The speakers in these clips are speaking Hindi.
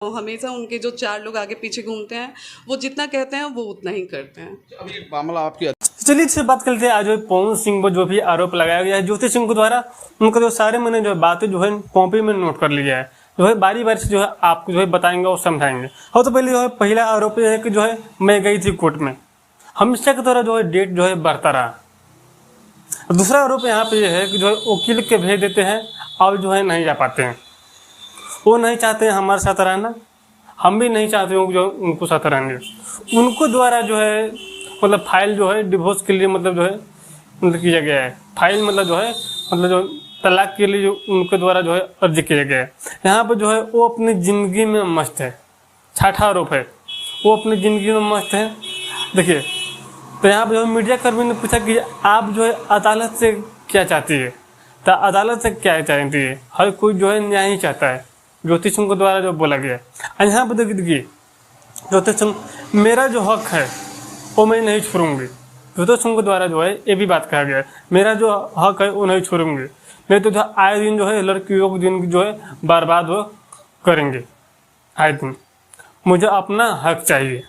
वो हमेशा उनके जो 4 लोग आगे पीछे घूमते हैं, वो जितना कहते हैं वो उतना ही करते हैं। अभी मामला आपकी। चलिए इससे बात करते हैं। आज जो पवन सिंह पर जो भी आरोप लगाया गया है ज्योति सिंह को द्वारा, उनका जो सारे मैंने जो बातें जो है कॉपी में नोट कर लिया है, जो है बारी बारी से जो है आपको जो है बताएंगे और समझाएंगे। और तो पहले जो है पहला आरोप यह है कि जो है मैं गई थी कोर्ट में, हमेशा की तरह जो है डेट जो है बढ़ता रहा। दूसरा आरोप यहाँ पे यह है कि जो है वकील के भेज देते हैं और जो है नहीं जा पाते हैं। वो नहीं चाहते हैं हमारे साथ रहना, हम भी नहीं चाहते हो जो उनको साथ रहने। उनको द्वारा जो है मतलब फाइल जो है डिवोर्स के लिए मतलब जो है मतलब किया गया है। फाइल मतलब जो है मतलब जो तलाक के लिए जो उनके द्वारा जो है अर्जी किया गया है। यहाँ पर जो है वो अपनी ज़िंदगी में मस्त है। छठा आरोप है वो अपनी ज़िंदगी में मस्त है। देखिए तो यहाँ पर जो है मीडिया कर्मी ने पूछा कि आप जो है अदालत से क्या चाहती है, तो अदालत से क्या चाहती है। हर कोई जो है न्याय ही चाहता है, ज्योति सिंह के द्वारा जो बोला गया है। यहाँ पर देखिए ज्योति सिंह, मेरा जो हक है वो मैं नहीं छोड़ूंगी। ज्योति सिंह के द्वारा जो है ये भी बात कहा गया है, मेरा जो हक है वो नहीं छोड़ूंगी। नहीं तो आए दिन जो है लड़कियों के दिन जो है बर्बाद वो करेंगे। आए दिन मुझे अपना हक चाहिए।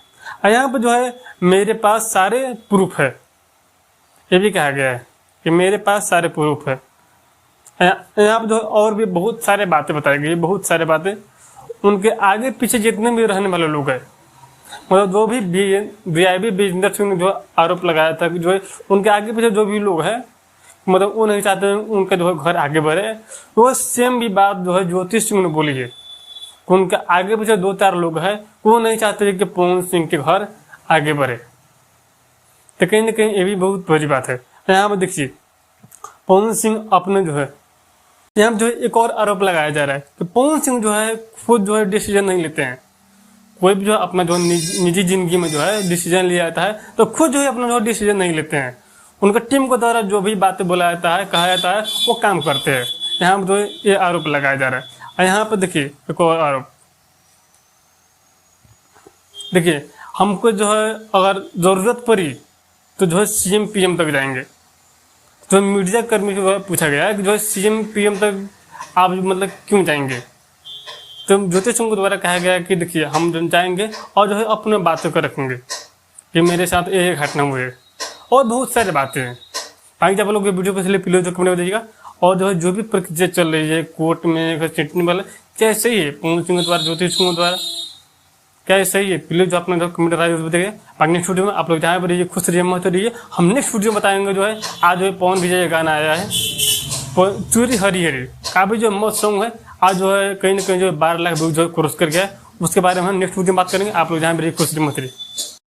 यहाँ पर जो है मेरे पास सारे प्रूफ है, ये भी कहा गया है कि मेरे पास सारे प्रूफ है। यहाँ पर जो और भी बहुत सारे बातें बताई गई, बहुत सारे बातें। उनके आगे पीछे जितने भी रहने वाले लोग हैं, मतलब जो भी वीआईपी विजेंद्र सिंह ने जो आरोप लगाया था कि जो है उनके आगे पीछे जो भी लोग हैं मतलब वो नहीं चाहते उनके जो है घर आगे बढ़े, वो सेम भी बात जो है ज्योति सिंह ने बोली है। उनके आगे पीछे 2-4 लोग हैं, वो नहीं चाहते कि पवन सिंह के घर आगे बढ़े। तो कहीं ना कहीं ये भी बहुत बड़ी बात है। यहाँ पर देखिए पवन सिंह अपने जो है यहाँ जो है एक और आरोप लगाया जा रहा है कि पवन सिंह जो है खुद जो है डिसीजन नहीं लेते हैं। कोई भी जो है अपना जो निजी जिंदगी में जो है डिसीजन लिया जाता है तो खुद जो है अपना जो डिसीजन नहीं लेते हैं। उनका टीम के द्वारा जो भी बातें बोला जाता है, कहा जाता है, वो काम करते हैं। यहाँ पर जो है ये आरोप लगाया जा रहा है। और यहाँ पर देखिए एक और आरोप, देखिए हमको जो है अगर जरूरत पड़ी तो जो है सीएम पीएम तक जाएंगे। तो मीडिया कर्मी को पूछा गया है कि जो है सीएम पीएम तक आप मतलब क्यों जाएंगे। तो ज्योति सिंह के द्वारा कहा गया है कि देखिए हम जाएंगे और जो है अपने बातों को रखेंगे कि मेरे साथ ये घटना हुई है, और बहुत सारी बातें हैं। बाकी जब लोग वीडियो को इसलिए प्लीज कमेंट में दीजिएगा। और जो है जो भी प्रक्रिया चल रही है कोर्ट में चिटनी वाला क्या सही है पवन सिंह के द्वारा, ज्योति सिंह के द्वारा क्या सही है, प्लीज जो अपना जो कमेंट राय बताइए। बाकी नेक्स्ट वीडियो में आप लोग जहाँ पर रहिए खुश रहिए, मत रहिए। हम नेक्स्ट वीडियो बताएंगे जो है आज जो है पवन विजय गाना आया है चूरी हरी हरी, काफी जो मस्त सॉन्ग है। आज जो है कहीं ना कहीं जो 12 लाख व्यूज जो क्रॉस कर गया है, उसके बारे में हम नेक्स्ट वीडियो में बात करेंगे। आप लोग जहाँ पर रहिए खुश रहिए, मत रहिए।